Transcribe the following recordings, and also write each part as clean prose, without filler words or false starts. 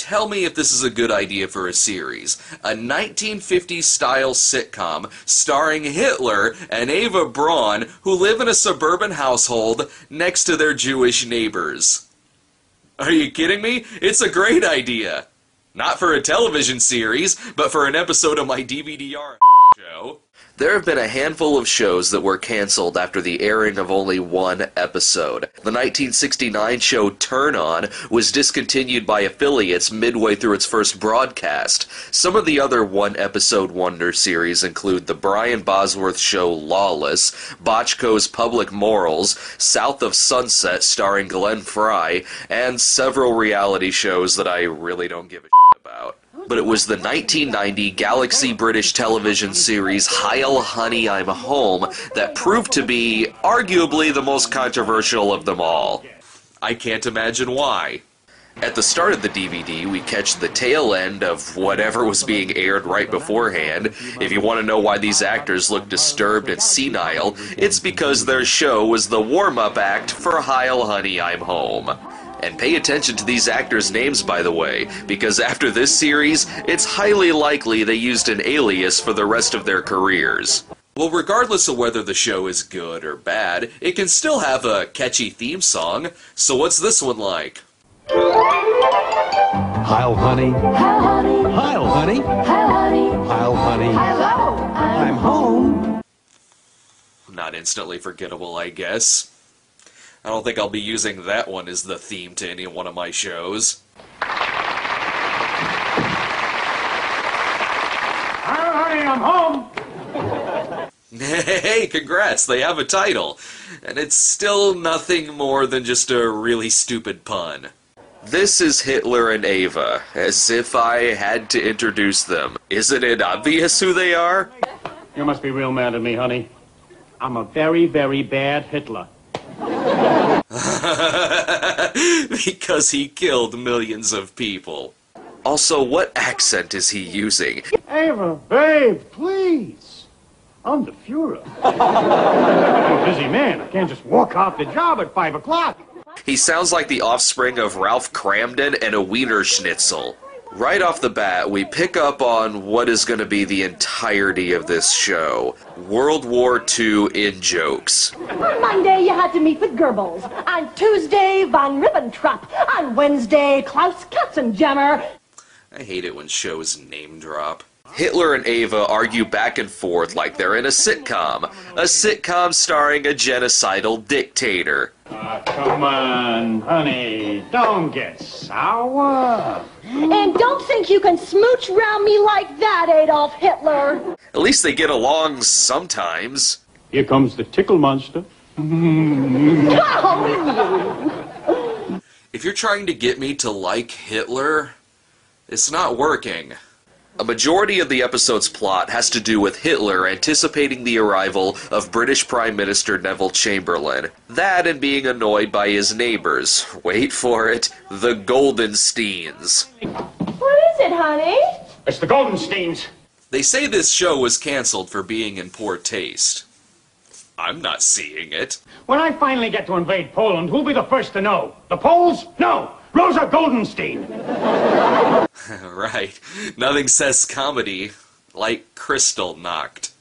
tell me if this is a good idea for a series. A 1950s-style sitcom starring Hitler and Eva Braun, who live in a suburban household next to their Jewish neighbors. Are you kidding me? It's a great idea. Not for a television series, but for an episode of my DVD-R show. There have been a handful of shows that were canceled after the airing of only one episode. The 1969 show Turn On was discontinued by affiliates midway through its first broadcast. Some of the other one-episode wonder series include the Brian Bosworth show Lawless, Bochco's Public Morals, South of Sunset starring Glenn Fry, and several reality shows that I really don't give a shit about. But it was the 1990 Galaxy British television series Heil, Honey, I'm Home that proved to be arguably the most controversial of them all. I can't imagine why. At the start of the DVD, we catch the tail end of whatever was being aired right beforehand. If you want to know why these actors look disturbed and senile, it's because their show was the warm-up act for Heil, Honey, I'm Home. And pay attention to these actors' names, by the way, because after this series, it's highly likely they used an alias for the rest of their careers. Well, regardless of whether the show is good or bad, it can still have a catchy theme song. So what's this one like? Heil, honey. Heil, honey. Heil, honey. Heil, honey. Heil, honey. Hello, I'm home. Not instantly forgettable, I guess. I don't think I'll be using that one as the theme to any one of my shows. Heil, honey, I'm home. Hey, congrats, they have a title. And it's still nothing more than just a really stupid pun. This is Hitler and Eva, as if I had to introduce them. Isn't it obvious who they are? You must be real mad at me, honey. I'm a very, very bad Hitler. Because he killed millions of people. Also, what accent is he using? Ava, babe, please. I'm the Fuhrer. I'm a busy man. I can't just walk off the job at 5 o'clock. He sounds like the offspring of Ralph Cramden and a Wiener Schnitzel. Right off the bat, we pick up on what is going to be the entirety of this show. World War II in-jokes. On Monday, you had to meet with Goebbels. On Tuesday, von Ribbentrop. On Wednesday, Klaus Katzenjammer. I hate it when shows name drop. Hitler and Eva argue back and forth like they're in a sitcom. A sitcom starring a genocidal dictator. Come on, honey. Don't get sour. And don't think you can smooch round me like that, Adolf Hitler. At least they get along sometimes. Here comes the tickle monster. If you're trying to get me to like Hitler, it's not working. A majority of the episode's plot has to do with Hitler anticipating the arrival of British Prime Minister Neville Chamberlain. That and being annoyed by his neighbors. Wait for it, the Goldensteins. What is it, honey? It's the Goldensteins. They say this show was cancelled for being in poor taste. I'm not seeing it. When I finally get to invade Poland, who'll be the first to know? The Poles? No! Rosa Goldenstein! Right. Nothing says comedy like Crystal Knocked.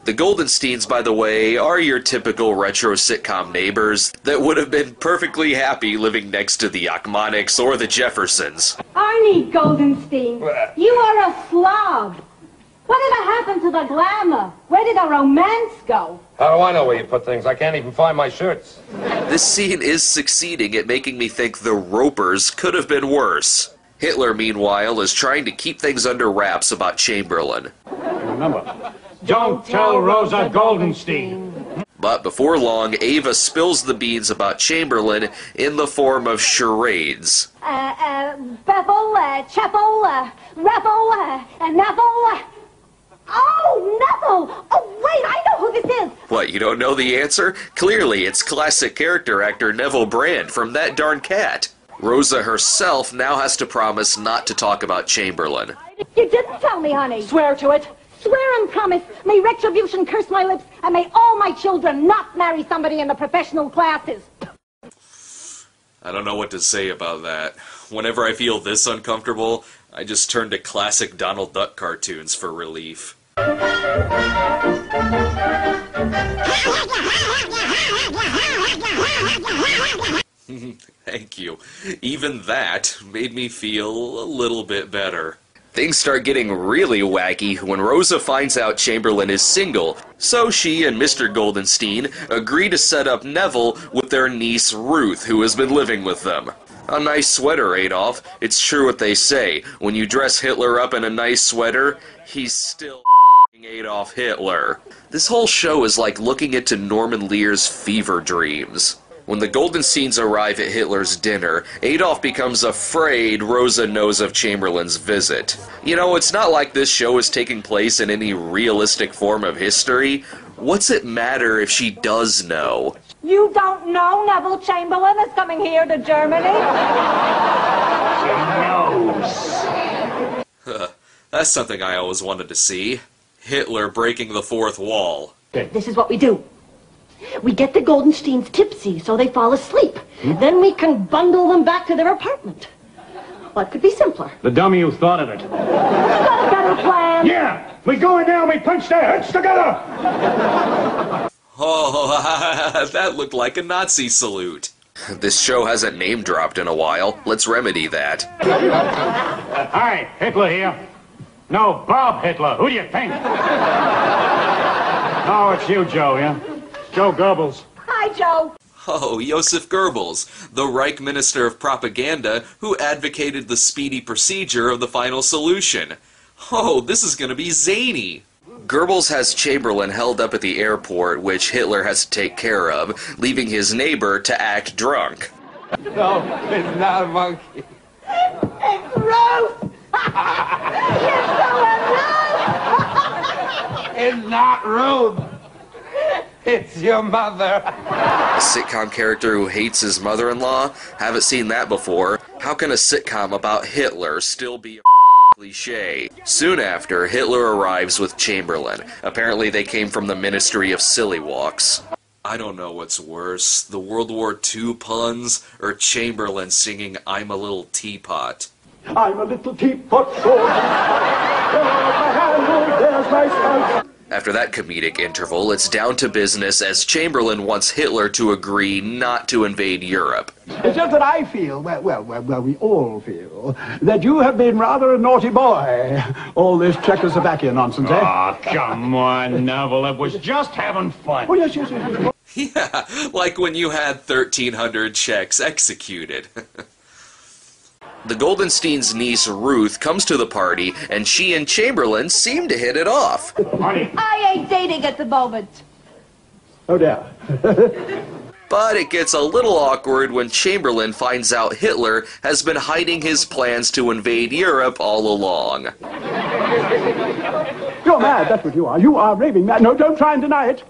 The Goldensteins, by the way, are your typical retro sitcom neighbors that would have been perfectly happy living next to the Achmonics or the Jeffersons. Arnie Goldenstein, you are a slob. What did happen to the glamour? Where did the romance go? How do I know where you put things? I can't even find my shirts. This scene is succeeding at making me think the Ropers could have been worse. Hitler, meanwhile, is trying to keep things under wraps about Chamberlain. Remember, don't tell Rosa Goldenstein. But before long, Ava spills the beans about Chamberlain in the form of charades. Bethel, Chapel, Rebel, Neville. Oh, Neville! Oh, wait, I know who this is! What, you don't know the answer? Clearly, it's classic character actor Neville Brand from That Darn Cat. Rosa herself now has to promise not to talk about Chamberlain. You didn't tell me, honey. Swear to it. Swear and promise. May retribution curse my lips, and may all my children not marry somebody in the professional classes. I don't know what to say about that. Whenever I feel this uncomfortable, I just turn to classic Donald Duck cartoons for relief. Thank you. Even that made me feel a little bit better. Things start getting really wacky when Rosa finds out Chamberlain is single, so she and Mr. Goldenstein agree to set up Neville with their niece Ruth, who has been living with them. A nice sweater, Adolf. It's true what they say. When you dress Hitler up in a nice sweater, he's still Adolf Hitler. This whole show is like looking into Norman Lear's fever dreams. When the Goldensteins arrive at Hitler's dinner, Adolf becomes afraid Rosa knows of Chamberlain's visit. You know, it's not like this show is taking place in any realistic form of history. What's it matter if she does know? You don't know Neville Chamberlain is coming here to Germany? That's something I always wanted to see. Hitler breaking the fourth wall. This is what we do. We get the Goldensteins tipsy so they fall asleep. Then we can bundle them back to their apartment. What could be simpler? The dummy who thought of it. You got a better plan? Yeah! We go in there and we punch their heads together! Oh, that looked like a Nazi salute. This show hasn't name-dropped in a while. Let's remedy that. Hi, Hitler here. No, Bob Hitler. Who do you think? Oh, it's you, Joe, yeah? Joe Goebbels. Hi, Joe. Oh, Joseph Goebbels, the Reich Minister of Propaganda who advocated the speedy procedure of the final solution. Oh, this is going to be zany. Goebbels has Chamberlain held up at the airport, which Hitler has to take care of, leaving his neighbor to act drunk. No, it's not a monkey. It's Ruth. You're so alone. It's not rude. It's your mother. A sitcom character who hates his mother-in-law? Haven't seen that before. How can a sitcom about Hitler still be a cliché? Soon after, Hitler arrives with Chamberlain. Apparently they came from the Ministry of Silly Walks. I don't know what's worse, the World War II puns, or Chamberlain singing I'm a Little Teapot. I'm a little teapot full. There's my spouse. After that comedic interval, it's down to business as Chamberlain wants Hitler to agree not to invade Europe. It's just that I feel, well, we all feel, that you have been rather a naughty boy. All this Czechoslovakia nonsense, eh? Oh, come on, Neville. It was just having fun. Oh, yes. Yeah, like when you had 1,300 Czechs executed. The Goldensteins' niece Ruth comes to the party, and she and Chamberlain seem to hit it off. Honey. I ain't dating at the moment. Oh, dear. But it gets a little awkward when Chamberlain finds out Hitler has been hiding his plans to invade Europe all along. You're mad, that's what you are. You are raving mad. No, don't try and deny it.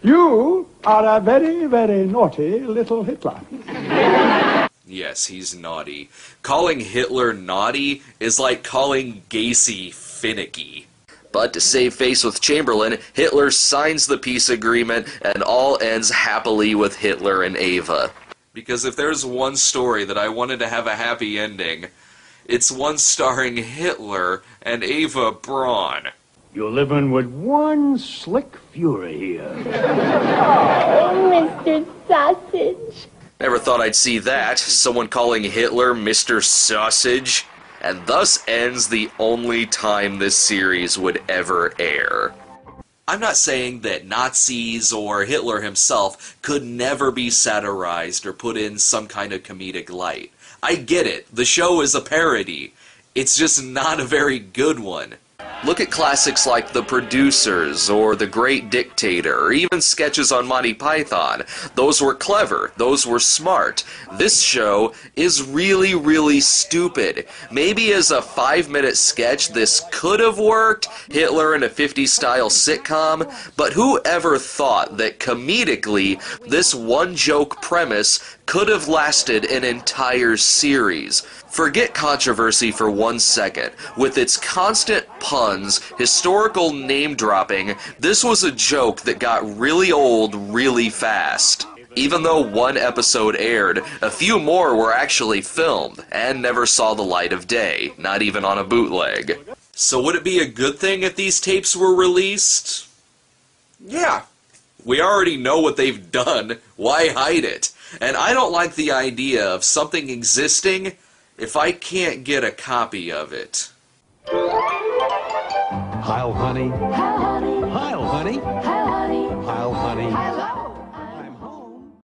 You are a very, very naughty little Hitler. Yes, he's naughty. Calling Hitler naughty is like calling Gacy finicky. But to save face with Chamberlain, Hitler signs the peace agreement and all ends happily with Hitler and Ava. Because if there's one story that I wanted to have a happy ending, it's one starring Hitler and Ava Braun. You're living with one slick fury here. Oh, Mr. Sausage. Never thought I'd see that, someone calling Hitler Mr. Sausage. And thus ends the only time this series would ever air. I'm not saying that Nazis or Hitler himself could never be satirized or put in some kind of comedic light. I get it, the show is a parody. It's just not a very good one. Look at classics like The Producers or The Great Dictator, or even sketches on Monty Python. Those were clever. Those were smart. This show is really, really stupid. Maybe as a 5-minute sketch this could have worked, Hitler in a 50s-style sitcom, but who ever thought that comedically this one-joke premise could have lasted an entire series? Forget controversy for 1 second. With its constant puns, historical name-dropping, this was a joke that got really old really fast. Even though one episode aired, a few more were actually filmed and never saw the light of day, not even on a bootleg. So would it be a good thing if these tapes were released? Yeah. We already know what they've done. Why hide it? And I don't like the idea of something existing if I can't get a copy of it. Heil, honey. Heil, honey. Heil, honey. Heil, honey. Heil, honey. Hello.